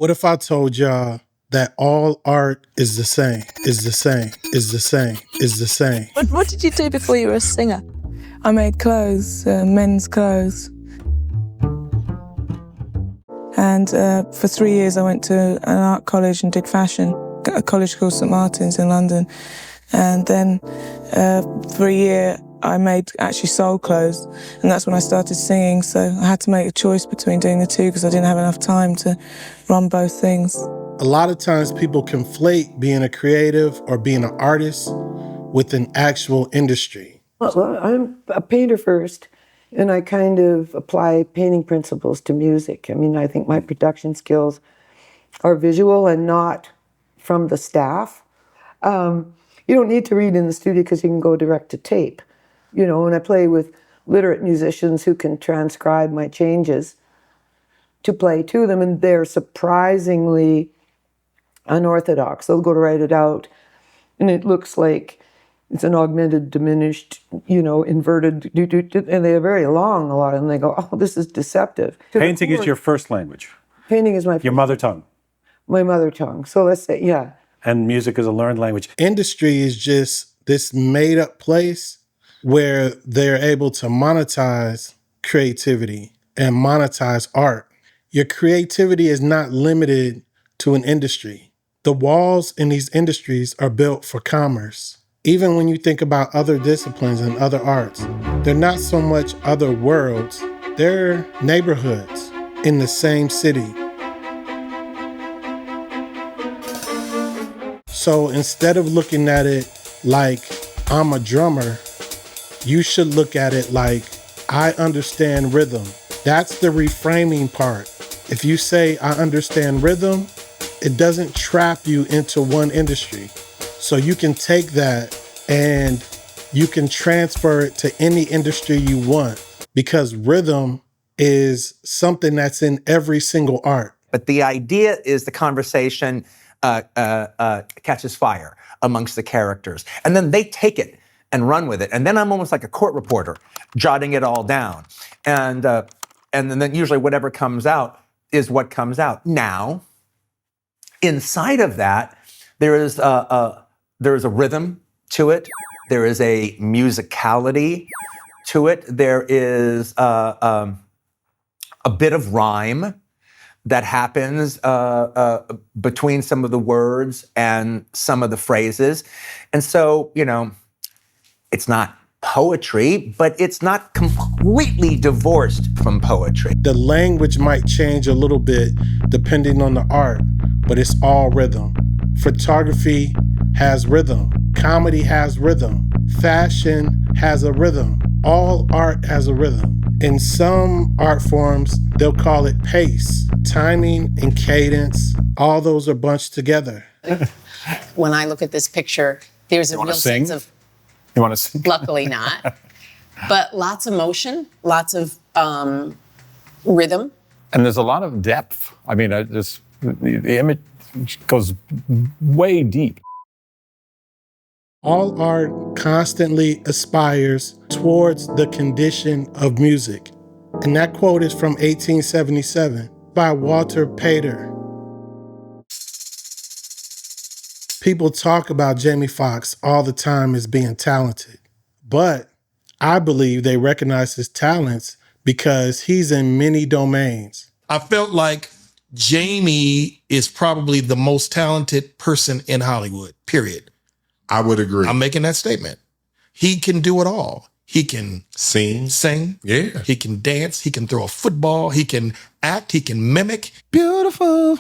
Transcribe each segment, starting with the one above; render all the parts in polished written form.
What if I told y'all that all art is the same, is the same, is the same, is the same? What did you do before you were a singer? I made clothes, men's clothes. And for 3 years I went to an art college and did fashion, a college called St Martin's in London. And then for a year I made actually soul clothes, and that's when I started singing. So I had to make a choice between doing the two because I didn't have enough time to run both things. A lot of times people conflate being a creative or being an artist with an actual industry. Well, I'm a painter first, and I kind of apply painting principles to music. I mean, I think my production skills are visual and not from the staff. You don't need to read in the studio because you can go direct to tape. You know, and I play with literate musicians who can transcribe my changes to play to them, and they're surprisingly unorthodox. They'll go to write it out, and it looks like it's an augmented, diminished, inverted, and they're very long, a lot of them. They go, oh, this is deceptive. Painting is your first language. Painting is your mother tongue. My mother tongue. So let's say, yeah. And music is a learned language. Industry is just this made up place where they're able to monetize creativity and monetize art. Your creativity is not limited to an industry. The walls in these industries are built for commerce. Even when you think about other disciplines and other arts, they're not so much other worlds, they're neighborhoods in the same city. So instead of looking at it like I'm a drummer, you should look at it like I understand rhythm. That's the reframing part. If you say I understand rhythm, it doesn't trap you into one industry. So you can take that and you can transfer it to any industry you want, because rhythm is something that's in every single art. But the idea is the conversation catches fire amongst the characters. And then they take it and run with it. And then I'm almost like a court reporter, jotting it all down. And then usually whatever comes out is what comes out. Now, inside of that, there is a rhythm to it. There is a musicality to it. There is a bit of rhyme that happens between some of the words and some of the phrases. And so, it's not poetry, but it's not completely divorced from poetry. The language might change a little bit depending on the art, but it's all rhythm. Photography has rhythm. Comedy has rhythm. Fashion has a rhythm. All art has a rhythm. In some art forms, they'll call it pace. Timing and cadence, all those are bunched together. When I look at this picture, there's a real sense of... You want to sing? Luckily not. But lots of motion, lots of rhythm. And there's a lot of depth. I mean, the image goes way deep. All art constantly aspires towards the condition of music. And that quote is from 1877 by Walter Pater. People talk about Jamie Foxx all the time as being talented, but I believe they recognize his talents because he's in many domains. I felt like Jamie is probably the most talented person in Hollywood, period. I would agree. I'm making that statement. He can do it all. He can sing. Yeah. He can dance. He can throw a football. He can act. He can mimic. Beautiful.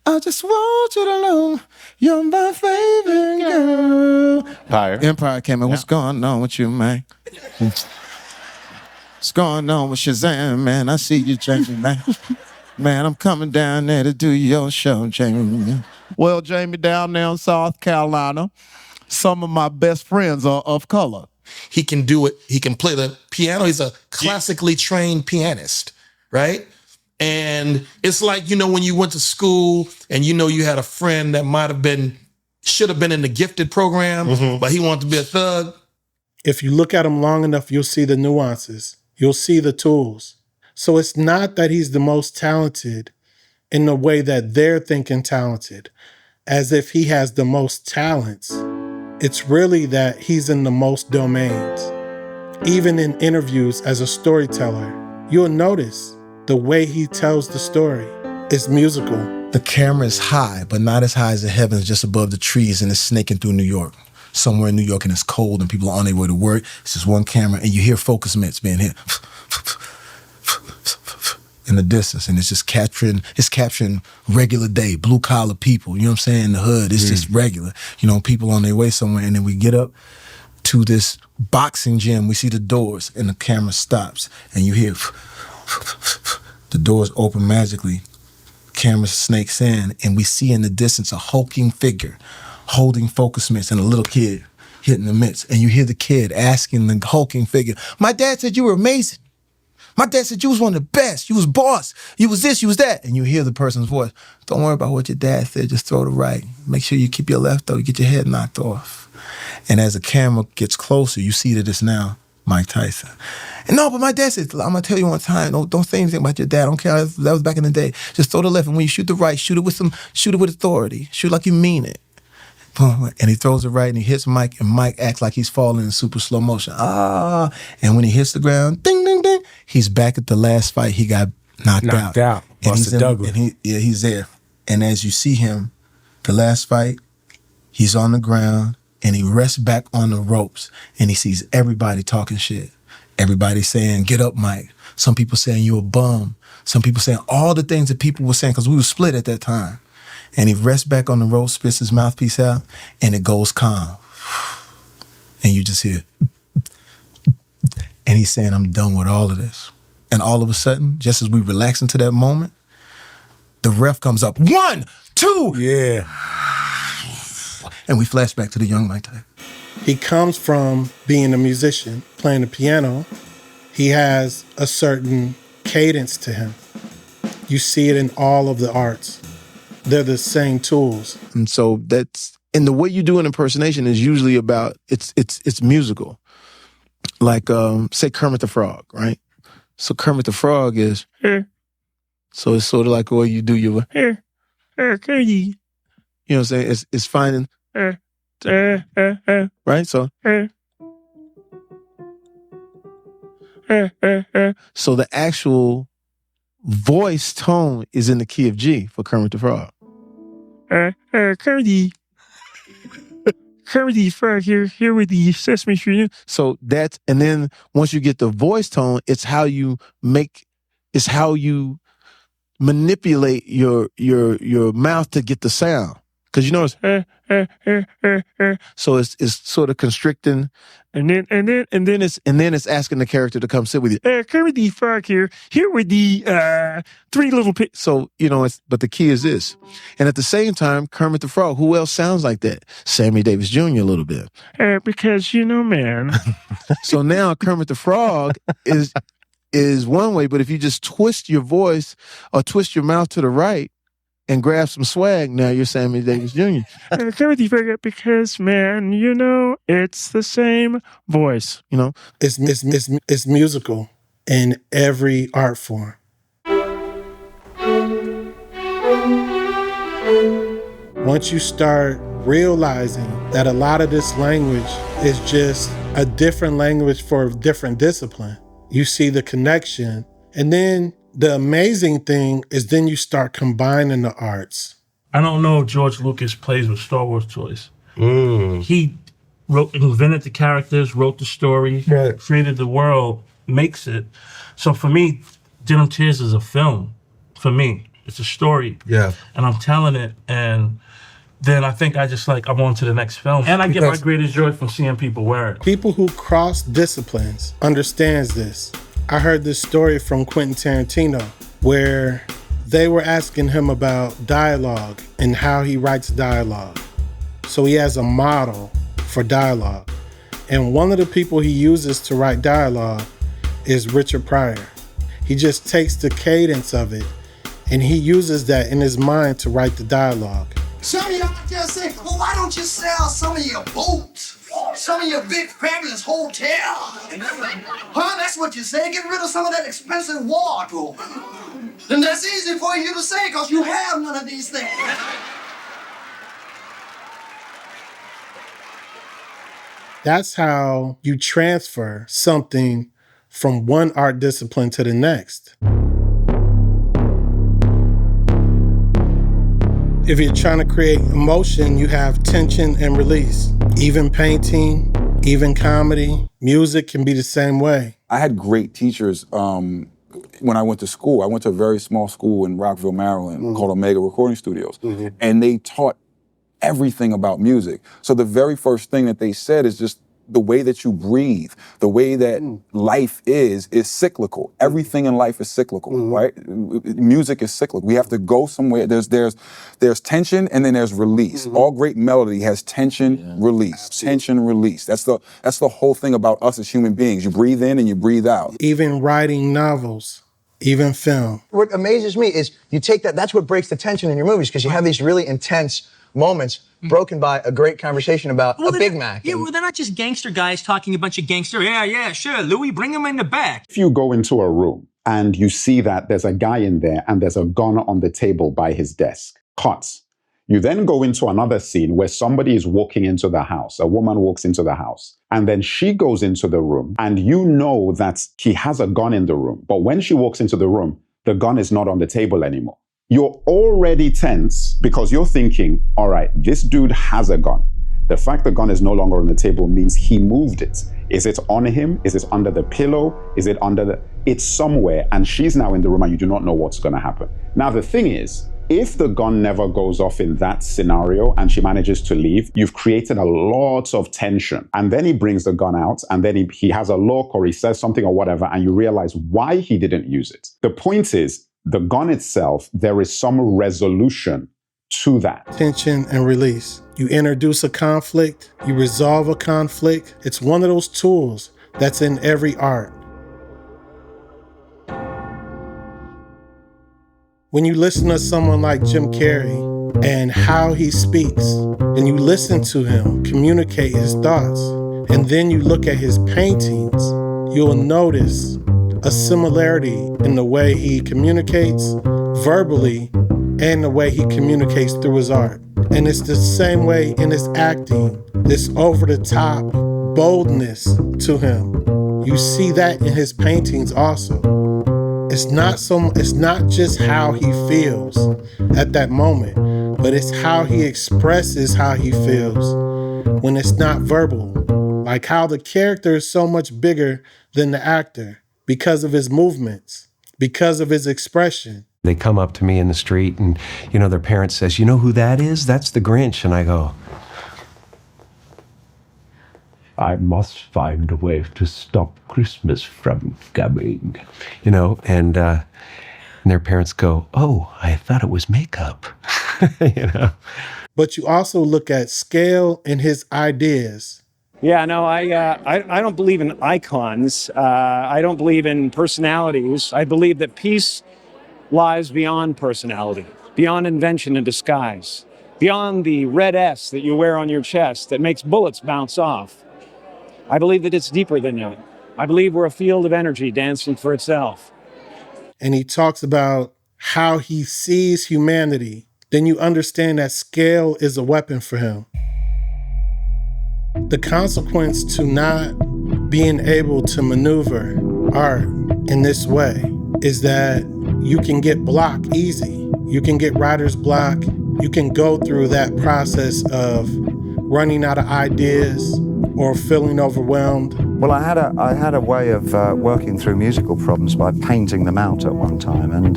I just want you to know you're my favorite girl. Empire came in. What's going on with you, man? What's going on with Shazam, man? I see you, Jamie, man. Man, I'm coming down there to do your show, Jamie. Well, Jamie, down there in South Carolina, some of my best friends are of color. He can do it. He can play the piano. He's a classically trained pianist, right? And it's like, when you went to school and you had a friend that should have been in the gifted program, but he wanted to be a thug. If you look at him long enough, you'll see the nuances. You'll see the tools. So it's not that he's the most talented. in the way that they're thinking talented, as if he has the most talents. It's really that he's in the most domains. Even in interviews as a storyteller, you'll notice the way he tells the story is musical. The camera is high, but not as high as the heavens, just above the trees, and it's snaking through New York. Somewhere in New York, and it's cold, and people are on their way to work. It's just one camera, and you hear focus mitts being hit in the distance, and it's capturing regular day, blue collar people, you know what I'm saying, in the hood. It's just regular, people on their way somewhere. And then we get up to this boxing gym, we see the doors, and the camera stops, and you hear the doors open magically, camera snakes in, and we see in the distance a hulking figure holding focus mitts and a little kid hitting the mitts. And you hear the kid asking the hulking figure, "My dad said you were amazing. My dad said you was one of the best. You was boss. You was this, you was that." And you hear the person's voice, "Don't worry about what your dad said. Just throw the right. Make sure you keep your left, though. You get your head knocked off." And as the camera gets closer, you see that it's now Mike Tyson. "And no, but my dad said, I'm going to tell you one time, don't say anything about your dad. I don't care. That was back in the day. Just throw the left. And when you shoot the right, shoot it with authority. Shoot like you mean it." And he throws it right, and he hits Mike, and Mike acts like he's falling in super slow motion. And when he hits the ground, ding, ding, ding, he's back at the last fight. He got knocked out. And he's there. And as you see him, the last fight, he's on the ground, and he rests back on the ropes, and he sees everybody talking shit. Everybody saying, "Get up, Mike." Some people saying, "You a bum." Some people saying all the things that people were saying, because we were split at that time. And he rests back on the rope, spits his mouthpiece out, and it goes calm. And you just hear, and he's saying, "I'm done with all of this." And all of a sudden, just as we relax into that moment, the ref comes up, 1, 2. Yeah. And we flash back to the young Mike Tyson. He comes from being a musician, playing the piano. He has a certain cadence to him. You see it in all of the arts. They're the same tools. And so and the way you do an impersonation is usually about, it's musical. Like, say Kermit the Frog, right? So Kermit the Frog is, so it's sort of like the way you do your, you know what I'm saying? It's finding, right? So, so the actual voice tone is in the key of G for Kermit the Frog. Kermit Frog here with the Sesame Street. So and then once you get the voice tone, it's how you manipulate your mouth to get the sound. Because you notice, so it's sort of constricting, and then it's asking the character to come sit with you. Kermit the Frog here with the 3 little pigs. So but the key is this, and at the same time, Kermit the Frog. Who else sounds like that? Sammy Davis Jr. a little bit, because man. So now Kermit the Frog is one way, but if you just twist your voice or twist your mouth to the right and grab some swag, now you're Sammy Davis Jr. Because, man, it's the same voice, It's musical in every art form. Once you start realizing that a lot of this language is just a different language for a different discipline, you see the connection. And then the amazing thing is then you start combining the arts. I don't know if George Lucas plays with Star Wars toys. He invented the characters, wrote the story, created the world, makes it. So for me, Denim Tears is a film. For me, it's a story. Yeah. And I'm telling it, and then I think I'm on to the next film. And I get my greatest joy from seeing people wear it. People who cross disciplines understands this. I heard this story from Quentin Tarantino where they were asking him about dialogue and how he writes dialogue. So he has a model for dialogue. And one of the people he uses to write dialogue is Richard Pryor. He just takes the cadence of it and he uses that in his mind to write the dialogue. Some of y'all just say, well, why don't you sell some of your boots? Some of your big fabulous hotel. Huh? That's what you say? Get rid of some of that expensive wardrobe. And that's easy for you to say because you have none of these things. That's how you transfer something from one art discipline to the next. If you're trying to create emotion, you have tension and release. Even painting, even comedy, music can be the same way. I had great teachers when I went to school. I went to a very small school in Rockville, Maryland called Omega Recording Studios. And they taught everything about music. So the very first thing that they said is just the way that you breathe, the way that life is cyclical. Everything in life is cyclical, right? Music is cyclical. We have to go somewhere. There's tension and then there's release. All great melody has tension, release, tension, release. That's the whole thing about us as human beings. You breathe in and you breathe out. Even writing novels, even film. What amazes me is you take that's what breaks the tension in your movies, because you have these really intense moments broken by a great conversation about a Big Mac. Yeah, well, they're not just gangster guys talking a bunch of gangster. Yeah, sure, Louis, bring him in the back. If you go into a room and you see that there's a guy in there and there's a gun on the table by his desk, cuts. You then go into another scene where somebody is walking into the house. A woman walks into the house. And then she goes into the room and you know that he has a gun in the room. But when she walks into the room, the gun is not on the table anymore. You're already tense because you're thinking, all right, this dude has a gun. The fact the gun is no longer on the table means he moved it. Is it on him? Is it under the pillow? Is it it's somewhere, and she's now in the room and you do not know what's going to happen. Now, the thing is, if the gun never goes off in that scenario and she manages to leave, you've created a lot of tension. And then he brings the gun out and then he has a look or he says something or whatever, and you realize why he didn't use it. The point is, the gun itself, there is some resolution to that. Tension and release. You introduce a conflict, you resolve a conflict. It's one of those tools that's in every art. When you listen to someone like Jim Carrey and how he speaks, and you listen to him communicate his thoughts, and then you look at his paintings, you'll notice a similarity in the way he communicates verbally and the way he communicates through his art. And it's the same way in his acting, this over-the-top boldness to him. You see that in his paintings also. It's not just how he feels at that moment, but it's how he expresses how he feels when it's not verbal. Like how the character is so much bigger than the actor because of his movements, because of his expression. They come up to me in the street and, their parent says, you know who that is? That's the Grinch. And I go, I must find a way to stop Christmas from coming. And their parents go, oh, I thought it was makeup. But you also look at scale and his ideas. Yeah, no, I don't believe in icons. I don't believe in personalities. I believe that peace lies beyond personality, beyond invention and disguise, beyond the red S that you wear on your chest that makes bullets bounce off. I believe that it's deeper than that. I believe we're a field of energy dancing for itself. And he talks about how he sees humanity. Then you understand that scale is a weapon for him. The consequence to not being able to maneuver art in this way is that you can get block easy. You can get writer's block. You can go through that process of running out of ideas or feeling overwhelmed. Well, I had a way of working through musical problems by painting them out at one time, and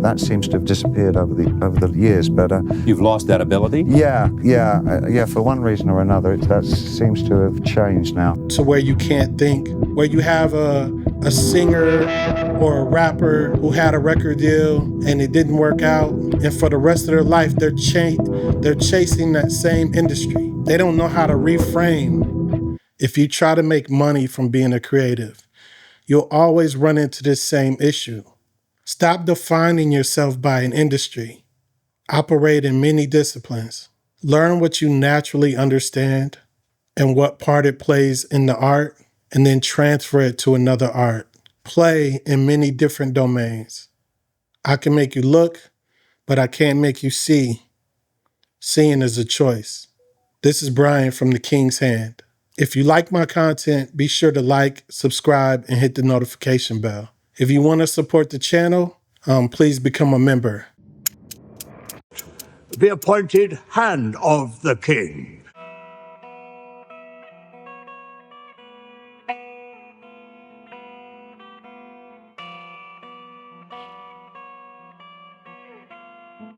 that seems to have disappeared over the years. But you've lost that ability? Yeah. For one reason or another, that seems to have changed now. To where you can't think, where you have a singer or a rapper who had a record deal and it didn't work out, and for the rest of their life they're chasing that same industry. They don't know how to reframe. If you try to make money from being a creative, you'll always run into this same issue. Stop defining yourself by an industry. Operate in many disciplines. Learn what you naturally understand. and what part it plays in the art, and then transfer it to another art. Play in many different domains. I can make you look, but I can't make you see. Seeing is a choice. This is Brian from The King's Hand. If you like my content, be sure to like, subscribe, and hit the notification bell. If you want to support the channel, please become a member. The appointed hand of the king.